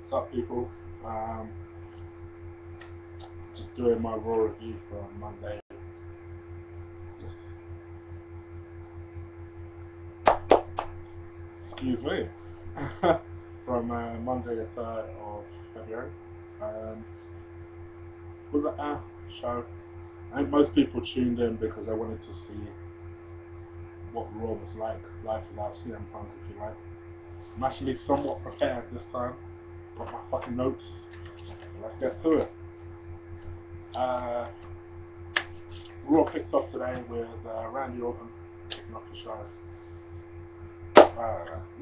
What's up, people? Um, just doing my Raw review for Monday. Excuse me. From Monday the 3rd of February. Um, with the show, I think most people tuned in because they wanted to see what Raw was like, life without CM Punk, if you like. I'm actually somewhat prepared this time. Got my fucking notes. So let's get to it. Raw kicked off today with Randy Orton kicking off the show.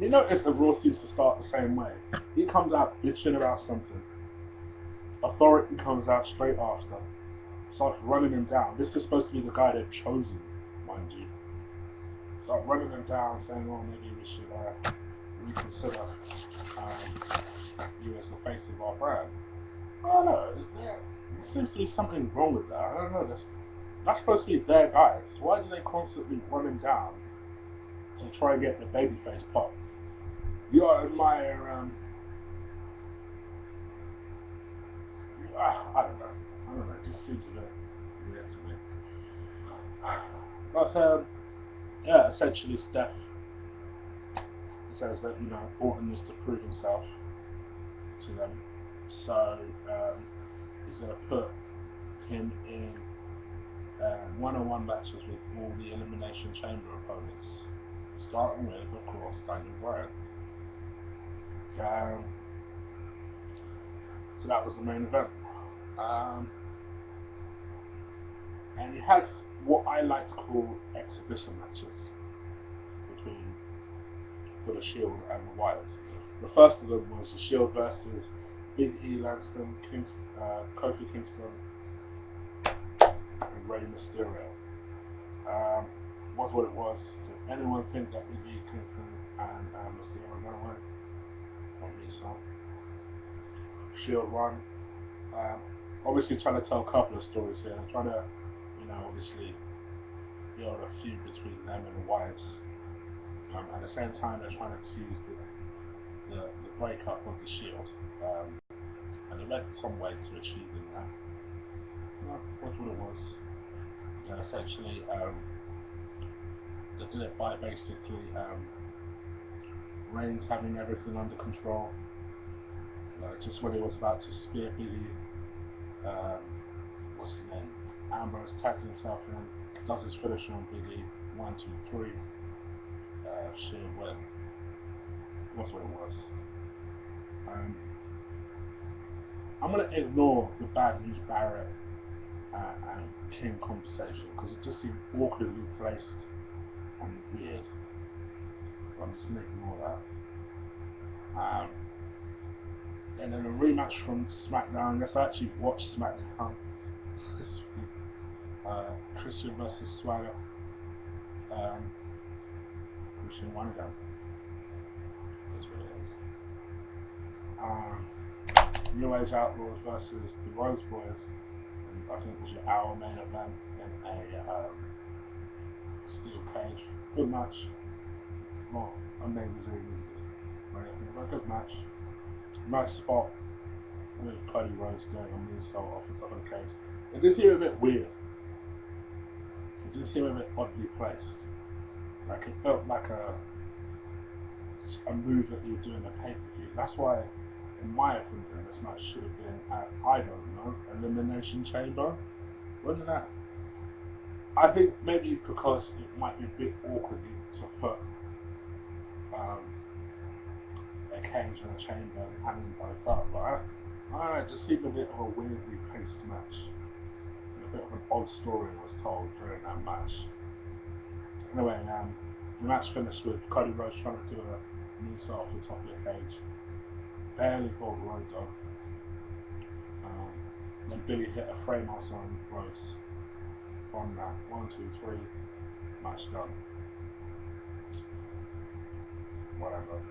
You notice the Raw seems to start the same way. He comes out bitching about something. Authority comes out straight after. Starts running him down. This is supposed to be the guy they've chosen, mind you. Start running him down, saying, "Oh, maybe we should reconsider you as the face of our brand." I don't know. There seems to be something wrong with that. I don't know. That's supposed to be their guys. Why do they constantly run him down to try and get the babyface pop? You gotta admire. I don't know. I don't know. It just seems a bit weird to me. But yeah, essentially, Steph says that Orton needs to prove himself to them, so he's gonna put him in one-on-one matches with all the Elimination Chamber opponents, starting with, of course, Daniel Bryan. So that was the main event. And he has what I like to call exhibition matches for the Shield and the Wyatts. The first of them was the Shield versus Big E Langston, Kofi Kingston, and Rey Mysterio. Was what it was. Did anyone think that Big E, Kingston, and Mysterio were going to win? Not me, so. Shield won. Obviously trying to tell a couple of stories here. I'm trying to, obviously build a feud between them and the Wyatts. At the same time, they're trying to tease the breakup of the Shield. And they went some way to achieving that. That's what it was. Essentially, they did it by basically Reigns having everything under control. Just when he was about to spear Biggie, what's his name? Ambrose tags himself in, does his finisher on Biggie. 1, 2, 3. Shield win. That's what it was. I'm gonna ignore the bad news Barrett and King conversation because it just seemed awkwardly placed and weird. So I'm just gonna ignore that. And then a rematch from SmackDown. Yes, I actually watched SmackDown this week. Christian versus Swagger. Christian won again. That's what it is. New Age Outlaws versus the Rose Boys. And I think it was your hour main event in a steel cage. Good match. Not amazing or anything, but a good match. Nice spot with Cody Rhodes doing a moonsault off the top of the cage. It did seem a bit weird. It did seem a bit oddly placed. Like it felt like a move that you would do in a pay-per-view. That's why, in my opinion, this match should have been at, I don't know, Elimination Chamber. Wasn't that? I think maybe because it might be a bit awkward to put a cage in a chamber and hang them both up, but I don't know, it just seemed a bit of a weirdly paced match. And a bit of an odd story was told during that match. Anyway, the match finished with Cody Rhodes trying to do a moonsault off the top of the cage. Barely pulled Rhodes off. Then Billy hit a frame house on Rhodes. From that, 1, 2, 3, match done. Whatever.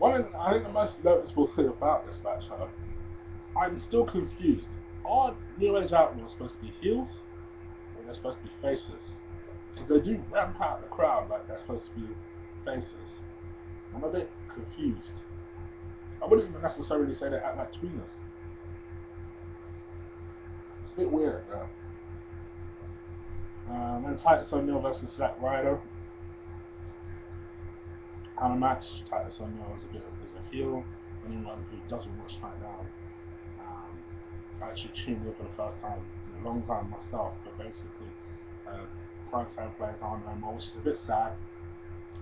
I think the most noticeable thing about this match, I'm still confused. Are New Age Outlaws supposed to be heels? Or they're supposed to be faces? Because they do ramp out the crowd like they're supposed to be faces. I'm a bit confused. I wouldn't even necessarily say they act like tweeners. It's a bit weird, yeah. Then Titus O'Neil versus Zack Ryder. Kind of match. Titus O'Neil is a heel. Anyone who doesn't watch SmackDown, I actually tuned in for the first time in a long time myself. But basically, primetime players aren't no more, which is a bit sad.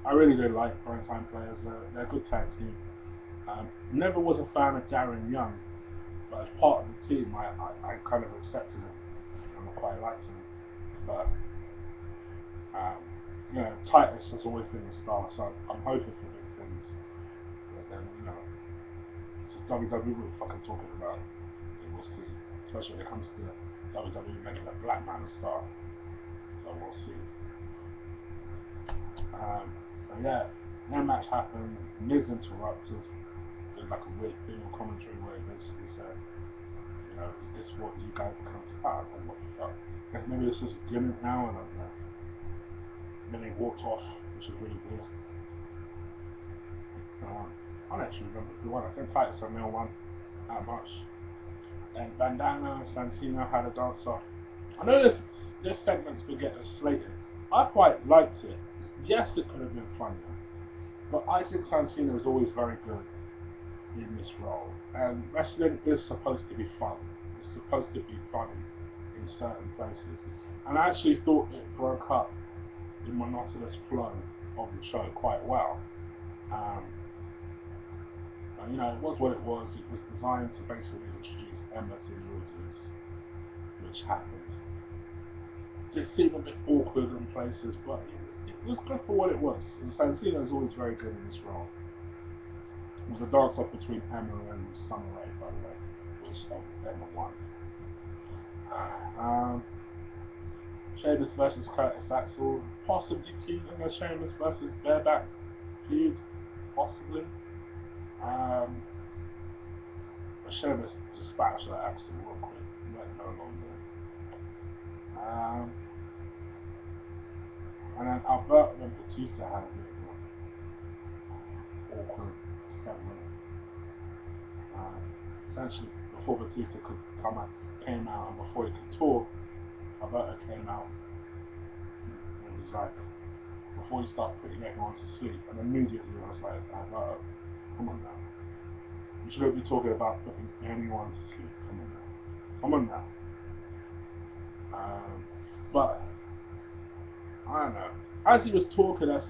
I really do like primetime players. They're a good tag team. Never was a fan of Darren Young, but as part of the team, I kind of accepted him and I quite liked him. But Titus has always been a star, so I'm hoping for big things. But then, it's just WWE we're fucking talking about. We'll see, especially when it comes to WWE making a black man a star. So we'll see. But yeah, that match happened. Miz interrupted. Did like a weird thing on commentary where he basically said, is this what you guys are coming to? I don't know what the fuck. Maybe it's just a gimmick now, I don't know. And then he walked off, which is really weird. I don't actually remember who won. I think Titus O'Neil won that much. And Bandana and Santino had a dance off. I know this segment's been getting slated. I quite liked it. Yes, it could have been funnier, but I think Santino is always very good in this role. And wrestling is supposed to be fun. It's supposed to be funny in certain places. And I actually thought it broke up the monotonous flow of the show quite well. And, it was what it was. It was designed to basically introduce Emma to the audience, which happened. It seemed a bit awkward in places, but it was good for what it was. And Santino is always very good in this role. It was a dance-off between Emma and Summer Rae, by the way, which Emma won. Sheamus versus Curtis Axel, possibly teasing a Sheamus versus Bareback feud, possibly. But Sheamus dispatched Axel real quick, went no longer. And then Alberto and Batista had a bit of an awkward segment. Essentially, before Batista came out, and before he could talk, Alberto came out and was like, before he started putting everyone to sleep, and immediately I was like, Alberto, come on now. You shouldn't be talking about putting anyone to sleep. Come on now. Come on now. But I don't know. As he was talking, I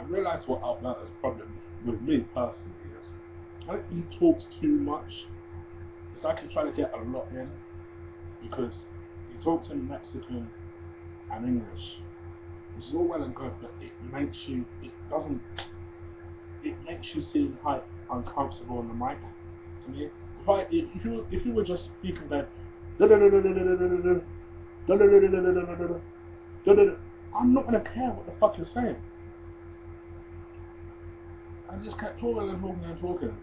realised what Alberto's problem with me personally is. I think he talks too much. It's like he's trying to get a lot in, because he talks in Mexican and English, which is all well and good, but it makes you seem quite uncomfortable on the mic to me. If you were just speaking there, I'm not gonna care what the fuck you're saying. I just kept talking and talking and talking.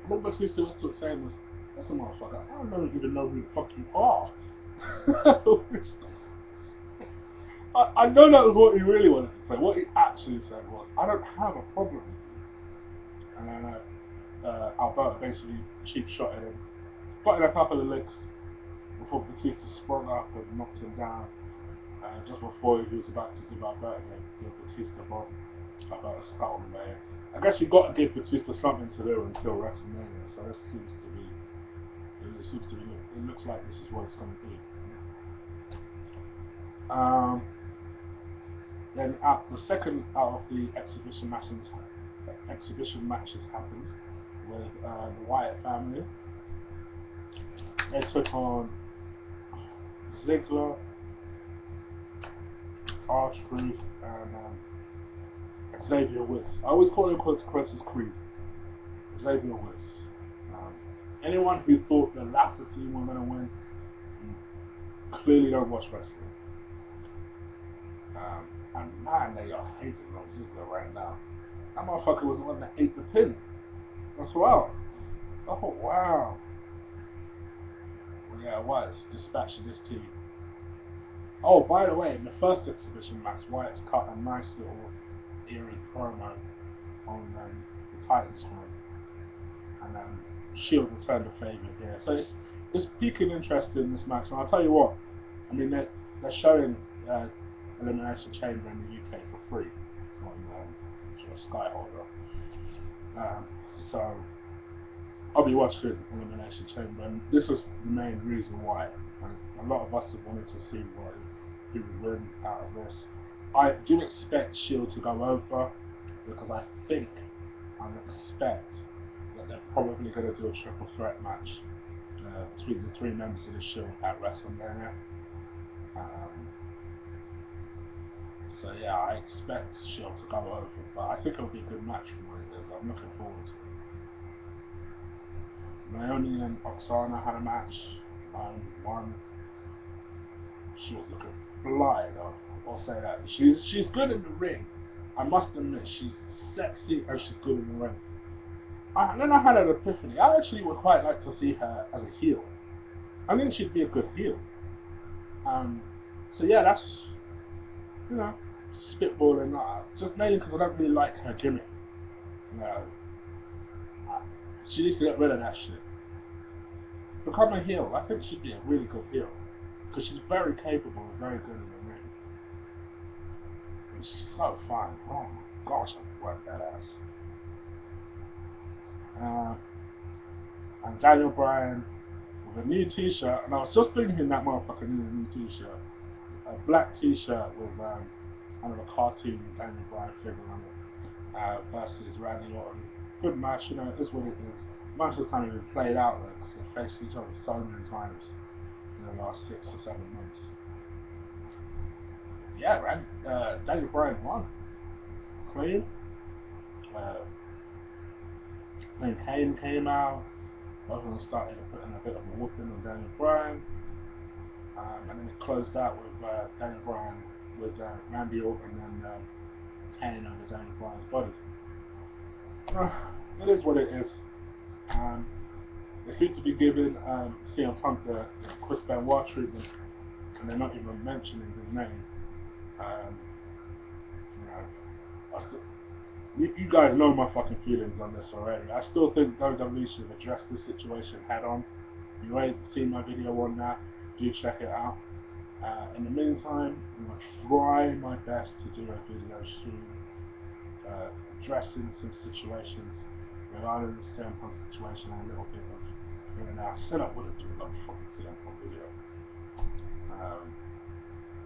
What Batista was saying was, that's a motherfucker, I don't even know who the fuck you are. I know that was what he really wanted to say. What he actually said was, I don't have a problem. And then Alberto basically cheap shotted him, got in a couple of licks before Batista sprung up and knocked him down. Just before he was about to give Alberto the Batista bomb, Alberto spat on him there. I guess you got to give Batista something to do until WrestleMania, so this seems to be. It looks like this is what it's going to be. Then the second out of the exhibition matches happened with the Wyatt family. They took on Ziggler, R-Truth, and Xavier Woods. I always call him Quintus Creed. Xavier Woods. Anyone who thought the latter team were going to win clearly don't watch wrestling. And man, they are hating on Ziggler right now. That motherfucker was the one that ate the pin. That's wild. Oh wow. Well, yeah, it was dispatching this team. Oh, by the way, in the first exhibition match, Wyatt's cut a nice little eerie promo on the Titans one. and Shield returned the favour here. So it's piquing interest in this match, and I'll tell you what, I mean they're showing Elimination Chamber in the UK for free on Sky Holder. So I'll be watching Elimination Chamber, and this is the main reason why. And a lot of us have wanted to see who would win out of this. I do expect Shield to go over, because I expect that they're probably going to do a triple threat match between the three members of the Shield at WrestleMania. So yeah, I expect Shield to go over, but I think it'll be a good match for what it is. I'm looking forward to it. Naomi and Oksana had a match. Won. She was looking fly though. I'll say that. She's good in the ring. I must admit, she's sexy and she's good in the ring. And then I had an epiphany. I actually would quite like to see her as a heel. I think she'd be a good heel. So yeah, that's, you know, spitballing. Just mainly because I don't really like her gimmick. You know, she needs to get rid of that shit. Become a heel. I think she'd be a really good heel, because she's very capable and very good in the ring. And she's so fine. Oh my gosh, I could work that ass. And Daniel Bryan with a new t-shirt, and I was just thinking that motherfucker needed a new t-shirt. A black t-shirt with kind of a cartoon Daniel Bryan figure on it, versus Randy Orton. Good match, you know, it is what it is. The match has kind of been played out there, because they faced each other so many times in the last 6 or 7 months. Yeah, Daniel Bryan won. Clean. Then Kane came out. Both of them started putting a bit of a whooping on Daniel Bryan. And then it closed out with Daniel Bryan with Randy Orton and Kane over Daniel Bryan's body. It is what it is. They seem to be giving CM Punk the Chris Benoit treatment, and they're not even mentioning his name. You guys know my fucking feelings on this already. I still think WWE should have addressed this situation head on. If you ain't seen my video on that, do check it out. In the meantime, I'm going to try my best to do a video soon addressing some situations regarding the CM Punk situation and a little bit of here and now. I said I wouldn't do another fucking CM Punk video.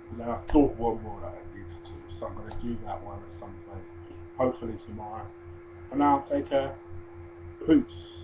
But then I thought one more that I need to do, so I'm going to do that one at some point. Hopefully tomorrow. For now, take care. Peace.